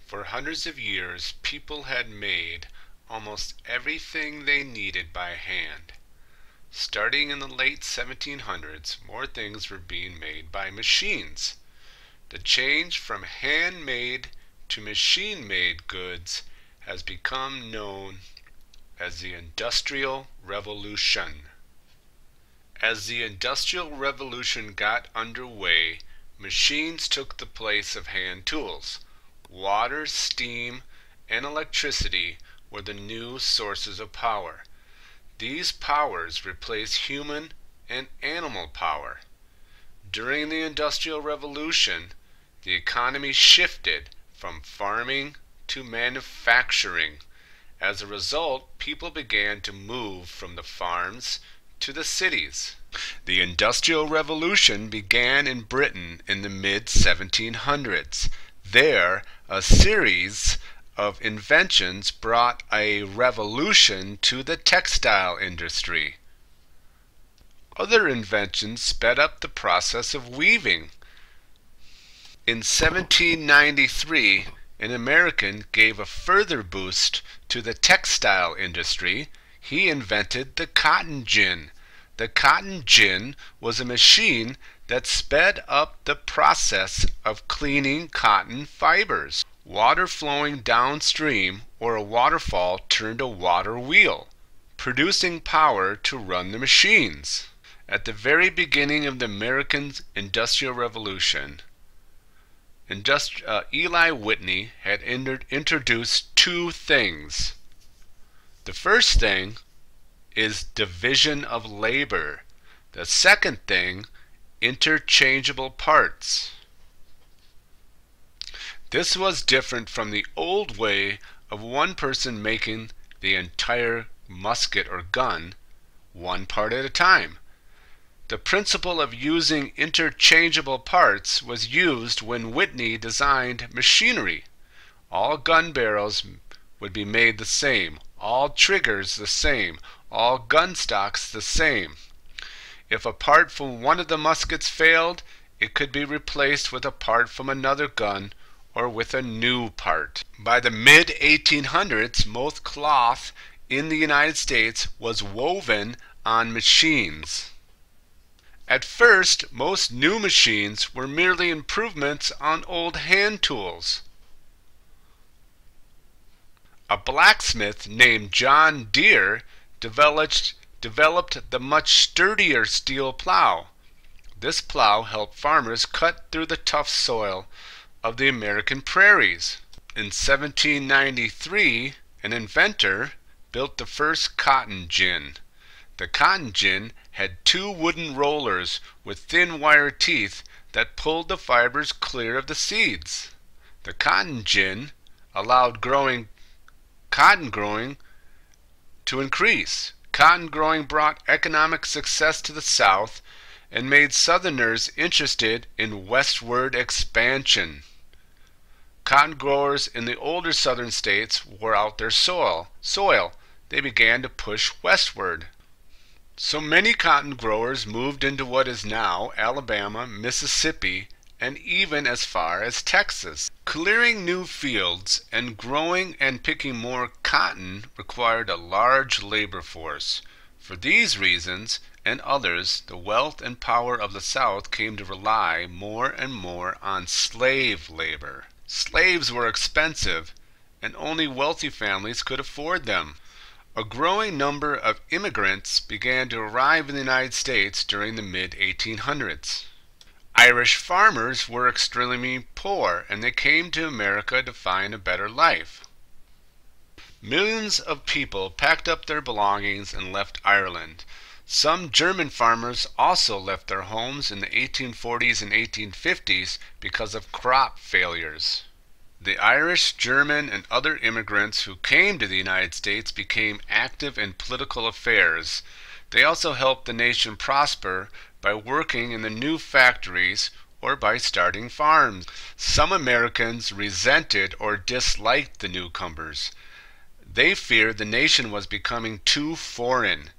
For hundreds of years, people had made almost everything they needed by hand. Starting in the late 1700s, more things were being made by machines. The change from handmade to machine-made goods has become known as the Industrial Revolution. As the Industrial Revolution got underway, machines took the place of hand tools. Water, steam, and electricity were the new sources of power. These powers replaced human and animal power. During the Industrial Revolution, the economy shifted from farming to manufacturing. As a result, people began to move from the farms to the cities. The Industrial Revolution began in Britain in the mid-1700s. There, a series of inventions brought a revolution to the textile industry. Other inventions sped up the process of weaving. In 1793, an American gave a further boost to the textile industry. He invented the cotton gin. The cotton gin was a machine that sped up the process of cleaning cotton fibers. Water flowing downstream or a waterfall turned a water wheel, producing power to run the machines. At the beginning of the American Industrial Revolution, Eli Whitney had introduced two things. The first thing is division of labor. The second thing, interchangeable parts. This was different from the old way of one person making the entire musket or gun, one part at a time. The principle of using interchangeable parts was used when Whitney designed machinery. All gun barrels would be made the same, all triggers the same, all gun stocks the same. If a part from one of the muskets failed, it could be replaced with a part from another gun or with a new part. By the mid-1800s, most cloth in the United States was woven on machines. At first, most new machines were merely improvements on old hand tools. A blacksmith named John Deere developed the much sturdier steel plow. This plow helped farmers cut through the tough soil of the American prairies. In 1793, an inventor built the first cotton gin. The cotton gin had two wooden rollers with thin wire teeth that pulled the fibers clear of the seeds. The cotton gin allowed cotton growing to increase. Cotton growing brought economic success to the South and made Southerners interested in westward expansion. Cotton growers in the older southern states wore out their soil. They began to push westward. So many cotton growers moved into what is now Alabama, Mississippi, and even as far as Texas. Clearing new fields and growing and picking more cotton required a large labor force. For these reasons and others, the wealth and power of the South came to rely more and more on slave labor. Slaves were expensive, and only wealthy families could afford them. A growing number of immigrants began to arrive in the United States during the mid-1800s. Irish farmers were extremely poor, and they came to America to find a better life. Millions of people packed up their belongings and left Ireland. Some German farmers also left their homes in the 1840s and 1850s because of crop failures. The Irish, German, and other immigrants who came to the United States became active in political affairs. They also helped the nation prosper by working in the new factories or by starting farms. Some Americans resented or disliked the newcomers. They feared the nation was becoming too foreign.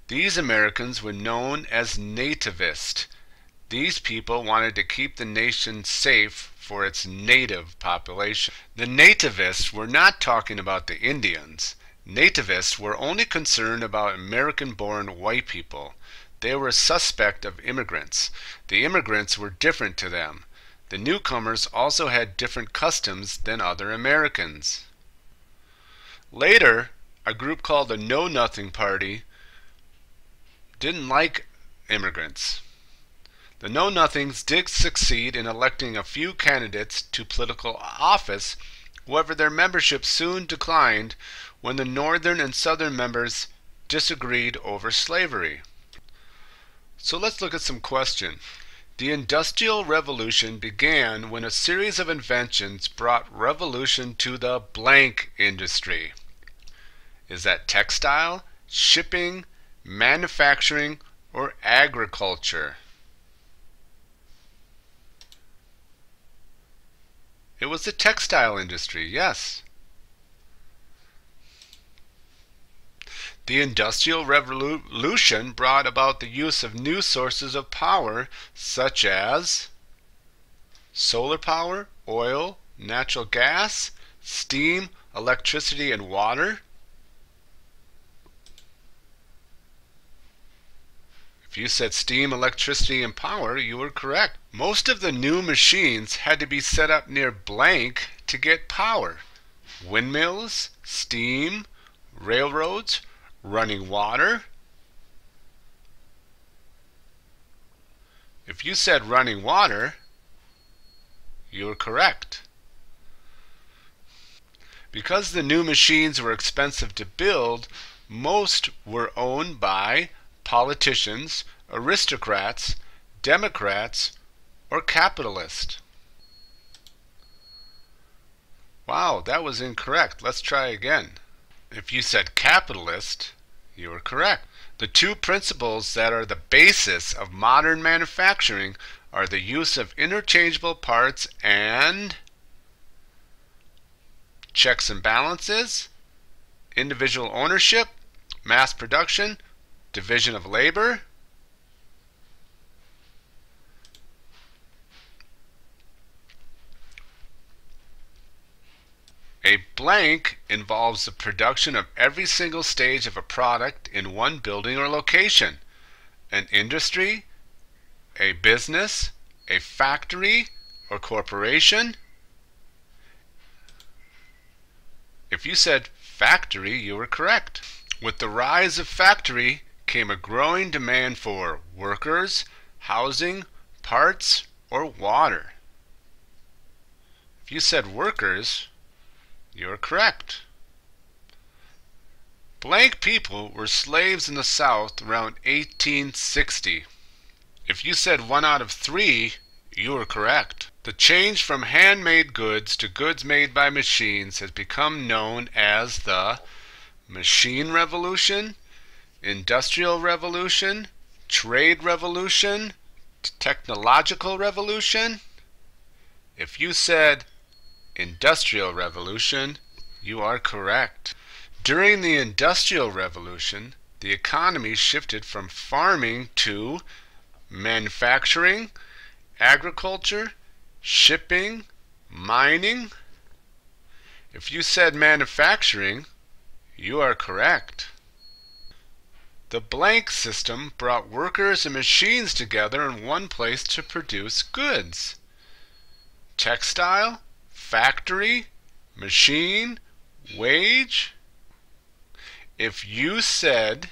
These Americans were known as nativists. These people wanted to keep the nation safe for its native population. The nativists were not talking about the Indians. Nativists were only concerned about American-born white people. They were suspect of immigrants. The immigrants were different to them. The newcomers also had different customs than other Americans. Later, a group called the Know Nothing Party didn't like immigrants. The Know Nothings did succeed in electing a few candidates to political office. However, their membership soon declined when the northern and southern members disagreed over slavery. So let's look at some questions. The Industrial Revolution began when a series of inventions brought revolution to the blank industry. Is that textile, shipping, manufacturing, or agriculture? It was the textile industry, yes. The Industrial Revolution brought about the use of new sources of power such as solar power, oil, natural gas, steam, electricity, and water. If you said steam, electricity, and power, you were correct. Most of the new machines had to be set up near blank to get power. Windmills, steam, railroads, running water. If you said running water, you were correct. Because the new machines were expensive to build, most were owned by politicians, aristocrats, Democrats, or capitalists. Wow, that was incorrect. Let's try again. If you said capitalist, you were correct. The two principles that are the basis of modern manufacturing are the use of interchangeable parts and checks and balances, individual ownership, mass production, division of labor. A blank involves the production of every single stage of a product in one building or location. An industry, a business, a factory, or corporation. If you said factory, you were correct. With the rise of factory came a growing demand for workers, housing, parts, or water. If you said workers, you're correct. Blank people were slaves in the South around 1860. If you said 1 out of 3, you were correct. The change from handmade goods to goods made by machines has become known as the Machine Revolution, Industrial Revolution, Trade Revolution, Technological Revolution. If you said Industrial Revolution, you are correct. During the Industrial Revolution, the economy shifted from farming to manufacturing, agriculture, shipping, mining. If you said manufacturing, you are correct. The blank system brought workers and machines together in one place to produce goods. Textile, factory, machine, wage. If you said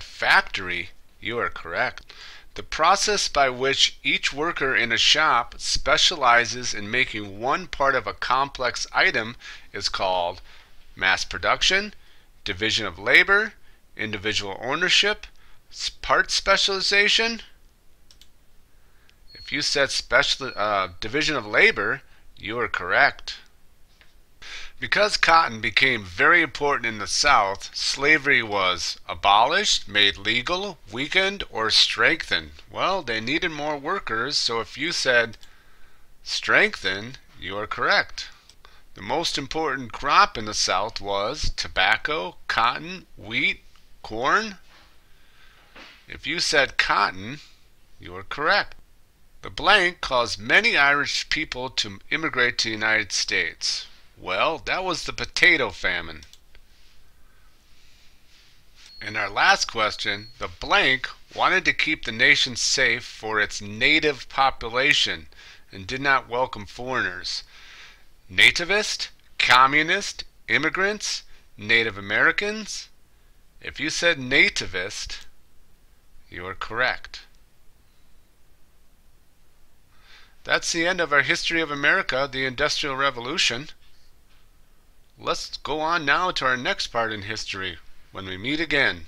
factory, you are correct. The process by which each worker in a shop specializes in making one part of a complex item is called mass production, division of labor, individual ownership, part specialization. If you said division of labor, you are correct. Because cotton became very important in the South, slavery was abolished, made legal, weakened, or strengthened. Well, they needed more workers, so if you said strengthen, you are correct. The most important crop in the South was tobacco, cotton, wheat, corn. If you said cotton, you are correct. The blank caused many Irish people to immigrate to the United States. Well, that was the potato famine. And our last question, the blank wanted to keep the nation safe for its native population and did not welcome foreigners. Nativist, communist, immigrants, Native Americans? If you said nativist, you are correct. That's the end of our history of America, the Industrial Revolution. Let's go on now to our next part in history when we meet again.